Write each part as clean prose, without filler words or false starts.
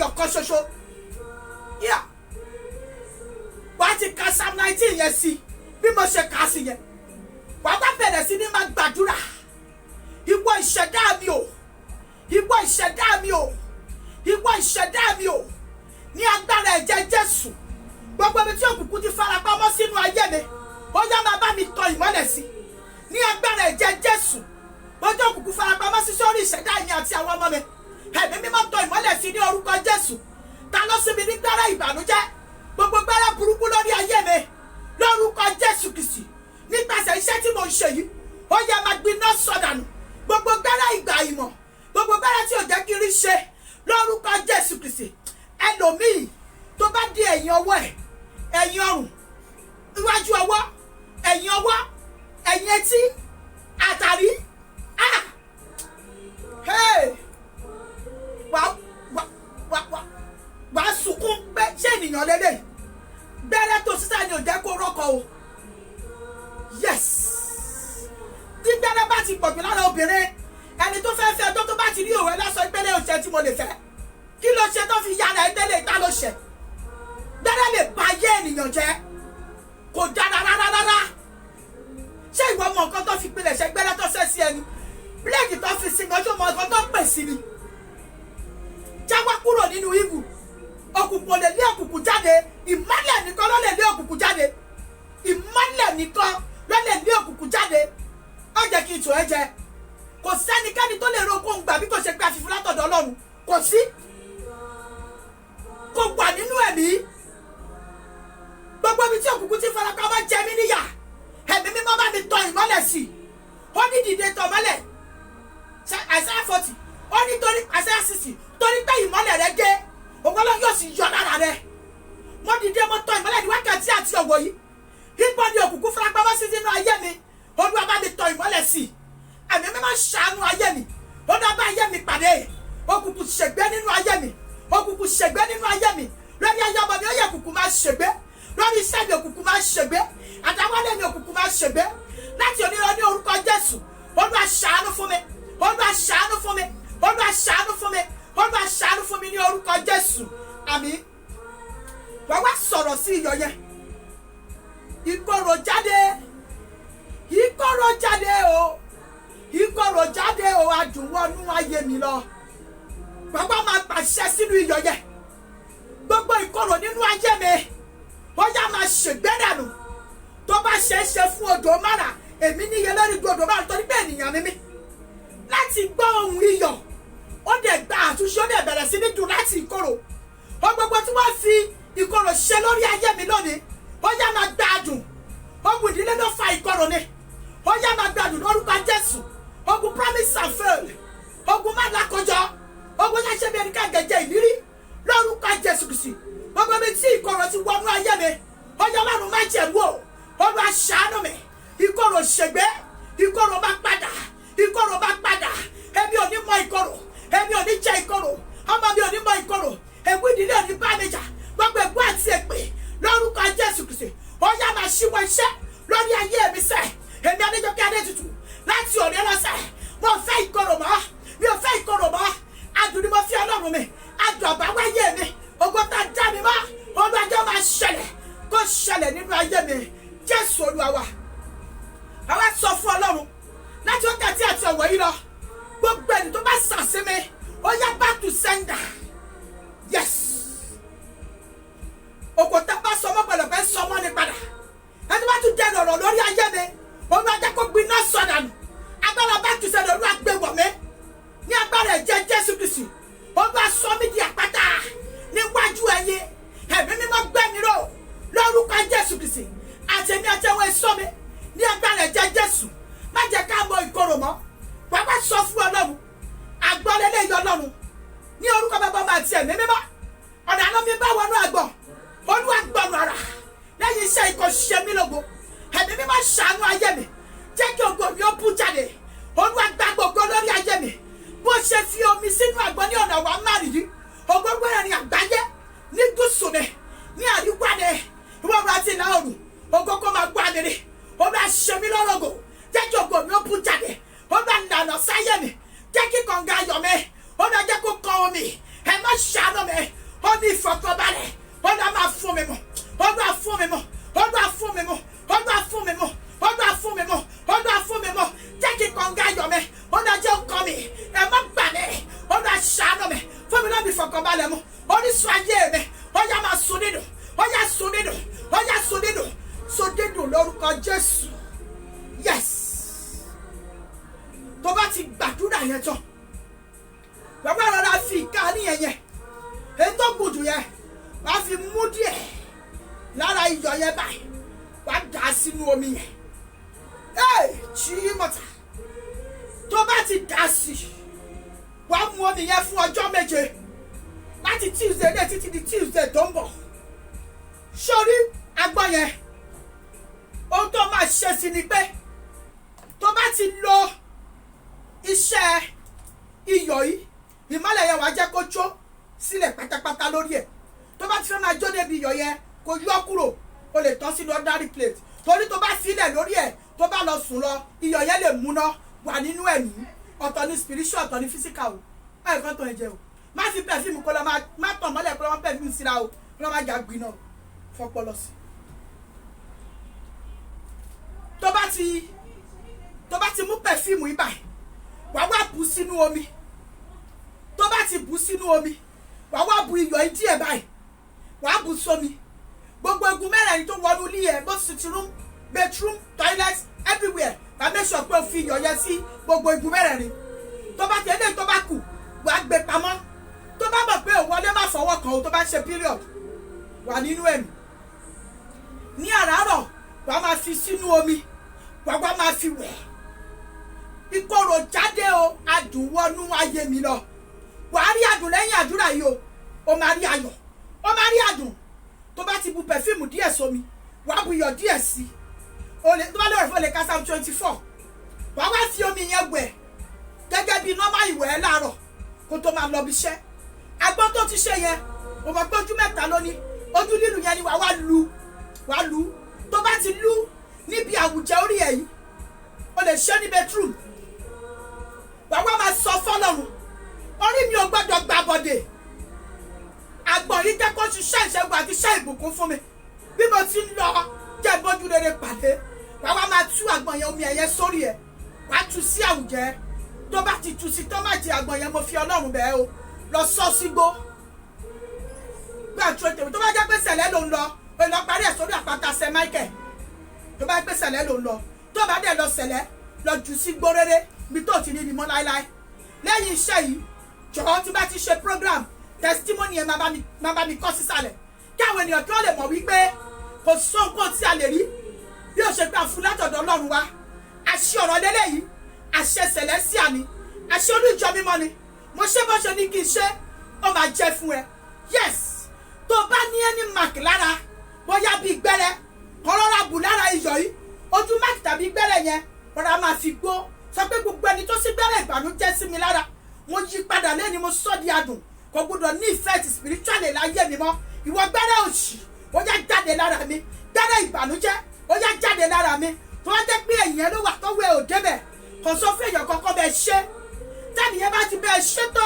ẹyọ kan ṣoṣo wà á ti ka Psalm 19 yẹn sí bí mo ṣe kà á sí yẹn wà á bá bẹ̀rẹ̀ sí ní máa gbàdúrà ìwọ ìṣẹ̀dá mi o ìwọ ìṣẹ̀dá mi o ìwọ ìṣẹ̀dá mi o ní agbára ẹ̀jẹ̀ Jésù gbogbo ibi tí òkùnkùn ti farapamọ́ sínú ayé mi ó yá máa bá mi tọ ìmọ́lẹ̀ sí ní agbára ẹ̀jẹ̀ Jésù ojú òkùnkùn farapamọ́ sí sórí ìṣẹ̀dá mi àti àwọn ọmọ mi ẹ̀mí mímọ́ tọ ìmọ́lẹ̀ sí ní orúkọ Jésù ta ló sí mi ní gbẹ́rẹ́ ìbànújẹ́ gbogbo gbẹ́rẹ́ burúkú lórí ayé mi lórúkọ Jésù Kristi nípasẹ̀ iṣẹ́ tí mo ń ṣe yìí ó yá máa gbiná sọ̀dànù gbogbo gbẹ́rẹ́ ìgbà ìmọ̀ gbogbo gbẹ́rẹ́ tí ò jẹ́ kí rí ṣe lórúkọ Jésù Kristi ẹlòmíì tó bá di ẹ̀yìn ọwọ́ ẹ̀ ẹ̀yìn ọrùn iwájú ọwọ́ ẹ̀yìn etí àtàrí wàá sunkún pé ṣé ènìyàn lélẹ̀ gbẹ́rẹ́ tó sísá ni ò jẹ́ kó rọ́kọ̀ o yes tí gbẹ́rẹ́ bá ti pọ̀jù lára obìnrin ẹni tó fẹ́ fẹ́ tó bá ti rí òwe lásán gbẹ́rẹ́ òṣè tí mo lè fẹ́ kí ló ṣe tó fi yára ẹ tẹ́lẹ̀ ta ló ṣe gbẹ́rẹ́ lè ba ayé ènìyàn jẹ́ kò dára rárá ṣé ìwọ mọ nǹkan tó fi pilẹ̀ ṣe gbẹ́rẹ́ tó ṣẹ́ sí ẹni bíléèkì tó fi sin ọjọ́ mọ nǹkan tó pè sí ni jáwọ́ kúrò nínú ìwù òkùnkùn lè lé òkùnkùn jáde ìmọ́lẹ̀ nìkan ló lè lé òkùnkùn jáde ìmọ́lẹ̀ nìkan ló lè lé òkùnkùn jáde ó jẹ́ kí n tò ẹ́ jẹ kò sẹ́nikẹ́ni tó lè ro okòó gbà bí kò ṣe pé àfìfún látọ̀dọ̀ Ọlọ́run kò sí kò wà nínú ẹ̀mí gbogbo ibi tí òkùnkùn ti farapa máa jẹ mí níyà ẹ̀mí mímọ́ bá mi tọ ìmọ́lẹ̀ sí i ó ní dìde tọ̀ mọ́lẹ̀ Isaiah 40 ó ní torí Isaiah 60 torí pé ìmọ́lẹ̀ rẹ dé ògbọ́lọ́ yóò sì yọ lára rẹ mo dìde mo tọ ìmọ́lẹ̀ ní wákàtí àti ọ̀wọ̀ yìí ipò ní òkùnkùn farapamọ́ sí nínú ayé mi Olúwa bá mi tọ ìmọ́lẹ̀ sí i ẹ̀mí mímọ́ ṣàánú ayé mi ó dá bá ayé mi pàdé òkùnkùn ṣègbé nínú ayé mi òkùnkùn ṣègbé nínú ayé mi lórí ayé ọmọ mi ó yẹ òkùnkùn máa ṣègbé lórí iṣẹ́ mi òkùnkùn máa ṣègbé àtàwọlé mi òkùnkùn máa ṣègbé láti onírọ̀ ní orúkọ Jésù Olúwa ṣàánú fún mi Olúwa ṣàánú fún mi Olúwa ṣàánú fún mi Olúwa ṣàánú fún mi ní orúkọ Jésù àmín wá wá sọ̀rọ̀ sí iyọ̀ yẹn ìkorò jáde ìkorò jáde o ìkorò jáde o adùn wọnú ayé mi lọ bàbá máa pàṣẹ sínú iyọ̀ yẹn gbogbo ìkorò nínú ayé mi ó yá máa ṣègbé dànù tó bá ṣe é ṣe fún odò mara èmi níye lórí odò mara torí pé ènìyàn ni mí láti gbọ́ ohùn iyọ̀ ó dẹ̀ gba àtúnṣe ó dẹ̀ bẹ̀rẹ̀ sí ní dùn láti ìkorò ó gbogbo tí wọ́n fi ìkorò ṣe lórí ayé mi lónìí ó yá máa gba àdùn ogun ìdílé ló fa ìkorò ni ó yá máa gba àdùn lórúkọ Jésù ogun promise and fail ogun má lákọjọ ogun yá ṣe bí ẹni ká gẹ̀jẹ̀ ìlérí lórúkọ Jésù Kristi gbogbo ibi tí ìkorò ti wọnú ayé mi ó yá Ọlọ́run má jẹ̀mú o Olúwa ṣàánú mi ìkorò ṣègbé ìkorò bá padà ìkorò bá padà èmi ò ní mọ ìkorò èmi ò ní jẹ ìkorò ọmọ mi ò ní mọ ìkorò ègún ìdílé ò ní bá mi jà gbogbo ègún àti èpè lórúkọ Jésù Kristi ó yá máa ṣíwọ́ iṣẹ́ lórí ayé mi sẹ́ èmi Adéjọkẹ́ Adétutù láti òní lọ́sẹ̀ mo fẹ́ ìkorò mọ́ mi ò fẹ́ ìkorò mọ́ adùn ni mo fi Ọlọ́run mi adùn àbáwáyé mi ogun tá a dá mi mọ́ olùwàjọ́ máa ṣẹlẹ̀ kó ṣẹlẹ̀ nínú ayé mi Jésù Olúwa wa àwa sọ fún Ọlọ́run láti wákàtí àti ọ̀wọ̀ yìí lọ gbogbo ẹni tó bá sàṣẹ mi ó yá back to sender yes òkòtà bá sọmọ pẹ̀lẹ́pẹ̀ sọmọ ní padà ẹni bá tún dẹnu ọ̀rọ̀ lórí ayé mi olùwàjọ́ kó gbiná sọ̀dànù agbára back to sender Olúwa gbé wọ̀ mí ní agbára ẹ̀jẹ̀ Jésù Kristi Olúwa sọ mí di àpáta níwájú ẹ̀yin ẹ̀mí mímọ́ gbé mi ró lórúkọ Jésù Kristi àtẹ̀mí àtẹ̀wọ̀ ẹ̀sọ́ mi ní agbára ẹ̀jẹ̀ Jésù má jẹ́ ká mọ ìkorò mọ́ wàá sọ fún Ọlọ́run àgbọ̀lélẹ̀ yọ Ọlọ́run ní orúkọ bàbá ọmọ àti ẹ̀mí mímọ́ ọ̀nà àná mi bá wọnú àgbọ̀ Olúwa gbọ̀nù ara lẹ́yìn iṣẹ́ ikọ̀ ṣe mí lógo ẹ̀mí mímọ́ ṣàánú ayé mi jẹ́ kí ògo mi ó bú jáde Olúwa gba gbogbo lórí ayé mi bó ṣe fi omi sínú àgbọ̀ ní ọ̀nà wa má rìí ògbógbó ẹ̀rìn àgbáyé ní gúúsù ni ní àríwá ni ìwọ̀n àti ìlà oòrùn ògo kó máa gbọ́ àdèrè Olúwa ṣe mí lọ́rọ̀gò jẹ́ kí ògo mi ó bú jáde Olúwa nànà sáyé mi jẹ́ kí kànga ayọ̀ mi Olúwa jẹ́ kó kan omi ẹ má ṣàánú mi ó ní ìfọ̀kànbalẹ̀ Olúwa máa fún mi mọ́ Olúwa fún mi mọ́ Olúwa fún mi mọ́ Olúwa fún mi mọ́ Olúwa fún mi mọ́ Olúwa fún mi mọ́ jẹ́ kí kànga ayọ̀ mi Olúwa jẹ́ ọkọ mi ẹ má gbà mí Olúwa ṣàánú mi fún mi lọ́bi ìfọ̀kànbalẹ̀ mọ́ oníṣun ayé mi ó yá máa sun nínú ó yá sun nínú ó yá sun nínú sódédùn lórúkọ Jésù. Yes, tó bá ti gbàdúrà yẹn tán bàbá rọra fi ìka níyẹn yẹn èyí tó gbùdù yẹn wàá fi mú díẹ̀ lára iyọ̀ yẹn báyìí wàá dà á sínú omi yẹn Jímọ̀tà tó bá ti dà á sí wàá mu omi yẹn fún ọjọ́ méje láti Tuesday dé títí di Tuesday tó ń bọ̀ sórí agbọ́n yẹn ohun tó máa ṣe sí ni pé tó bá ti lo iṣẹ́ iyọ̀ yìí ìmọ́lẹ̀ yẹn wàá jẹ́ kó jó sílẹ̀ pátápátá lórí ẹ̀ tó bá ti fẹ́ máa jó débi iyọ̀ yẹn kó yọ kúrò o lè tọ́ sínú ordinary plate torí tó bá filẹ̀ lórí ẹ̀ tó bá lọ sùn lọ iyọ̀ yẹn lè múná wà nínú ẹ̀mí ọ̀tọ̀ ní spiritual ọ̀tọ̀ ní physical o báyìí kan tó ẹ jẹ o má fi perfume kó lọ má tàn mọ́lẹ̀ kó lọ má perfume síra o kó lọ má jà gbiná fọpọlọ sí tó bá ti mú perfume yìí báyìí wàá wá bù sínú omi tó bá ti bù sínú omi wàá wá bu iyọ̀ yìí díẹ̀ báyìí wàá bù sómi gbogbo egun mẹ́rẹ̀ẹ̀rin tó wọnú ilé ẹ̀ both sitting room bedroom toilet everywhere wàá make sure pé o fi iyọ̀ yẹn sí gbogbo egun mẹ́rẹ̀ẹ̀rin tó bá ti eléyìí tó bá kù wàá gbé pamọ́ tó bá mọ̀ pé òun ọlẹ́ má fọwọ́ kàn ó tó bá ṣe period wà nínú ẹ̀mí ní àràárọ̀ wàá máa fi sínú omi wàá máa fi wẹ̀ ìkorò jáde o adùn wọnú ayé mi lọ wàá rí adùn lẹ́yìn àdúrà yìí o máa rí ayọ̀ o máa rí adùn tó bá ti bu pẹ̀fíìmù díẹ̀ sómi wàá bu iyọ̀ díẹ̀ sí tó bá lóore fún olè ká Psalm 24 wàá wá fi omi yẹn wẹ̀ gẹ́gẹ́ bí nọ́mà ìwẹ̀ ẹ́ láàárọ̀ kó tó máa lọ bí iṣẹ́ agbọ́n tó ti ṣe yẹn o mọ̀ pé ojú mẹ́ta lónìí ojú lílu yẹn ni wàá lu tó bá ti lu níbi àwùjẹ orí ẹ̀ yìí o lè ṣe ní bedroom wàá wá máa sọ fọ́lọ́run orí mi ò gbọ́dọ̀ gbà bọ̀dẹ̀ àgbọ̀n yìí jẹ́ kó ṣiṣẹ́ ìṣẹ́gun àti iṣẹ́ ìbùkún fún mi bí mo ti ń lọ jẹ́ bójú rere pàdé wàá wá máa tú àgbọ̀n yẹn omi ẹ̀yẹ sórí ẹ̀ wàá tú sí àwùjẹ tó bá ti tú sí tó má jẹ àgbọ̀n yẹn mo fi Ọlọ́run bẹ́ẹ̀ o lọ sọ sígbó gbàtú ètò tó bá jẹ́ pé sẹ̀lẹ̀ ló ń lọ o lọ parí ẹ̀ sórí àpáta St. Michael tó bá jẹ́ pé sẹ̀lẹ̀ ló ń lọ tó bá dẹ̀ lọ sẹ̀lẹ̀ lọ jù sí gbó rere bí tó ti ní ni mọ́ láéláé lẹ́yìn iṣẹ́ yìí jọ̀ọ́ tí bá ti ṣe program testimony yẹn máa bá mi kọ́ sísàlẹ̀ kí àwọn ènìyàn kí wọ́n lè mọ̀ wípé kò sóńkó tí a lè rí bí ó ṣe gbà fún látọ̀dọ̀ Ọlọ́run wa àṣẹ ọ̀rọ̀ lélẹ́yìí àṣẹ celestial ni àṣẹ olùjọ mímọ́ ni mo ṣe bó ṣe ní kí n ṣe ó máa jẹ́ fún ẹ yes tó bá ní ẹni mark lára bóyá bíi gbẹ́rẹ́ kọ́rọ́rà bù lára iyọ̀ yìí ojú mark tàbí gbẹ́rẹ́ yẹn rọra máa fi gbó sọ pé gbogbo ẹni tó sí gbẹ́rẹ́ ìbànújẹ́ sí mi lára mo yí padà lẹ́ni mo sọ́ di adùn kò gbọdọ̀ ní ìfẹ́ ti spiritual láyé mi mọ́ ìwọ gbẹ́rẹ́ òṣì ó yá jáde lára mi gbẹ́rẹ́ ìbànújẹ́ ó yá jáde lára mi tó wá jẹ́ pé ẹ̀yìn ẹ ló wà tó wẹ òde bẹ̀ kò sọ fún èèyàn kọ́kọ́ bẹ́ẹ̀ ṣe tẹ́ni yẹn bá ti bẹ́ẹ̀ ṣe tó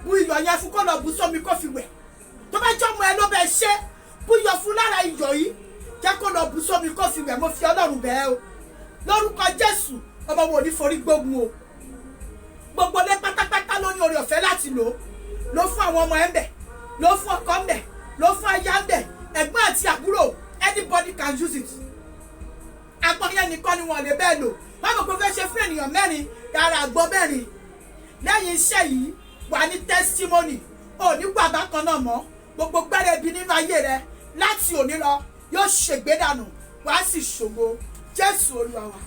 bu iyọ̀ yẹn fún kó lọ bu sómi kó fi wẹ̀ tó bá jọ́ ọmọ ẹ ló bẹ́ẹ̀ ṣe bu iyọ̀ fún lára iyọ̀ yìí jẹ́ kó lọ bu sómi kó fi wẹ̀ mo fi Ọlọ́run bẹ́ẹ̀ o lórúkọ Jésù ọmọ wo ní forí gbógun o gbogbo lé pátápátá ló ní oore ọ̀fẹ́ láti lò fún àwọn ọmọ ẹ̀ ń bẹ̀ lò fún ọkọ ń bẹ̀ lò fún aya ń bẹ̀ ẹ̀gbọ́n àti àbúrò anybody can use it agbọ́n yẹn nìkan ni wọ́n lè bẹ́ẹ̀ lò wọ́n mọ̀ pé fẹ́ ṣe fún ènìyàn mẹ́rin yàrá àgbọ̀ mẹ́rin lẹ́yìn iṣẹ́ yìí wà ní testimony ò ní wà bákan náà mọ́ gbogbo gbẹ́rẹ́ ibi nínú ayé rẹ láti òní lọ yóò ṣègbè dànù wàá sì ṣògo Jésù Olúwa wa.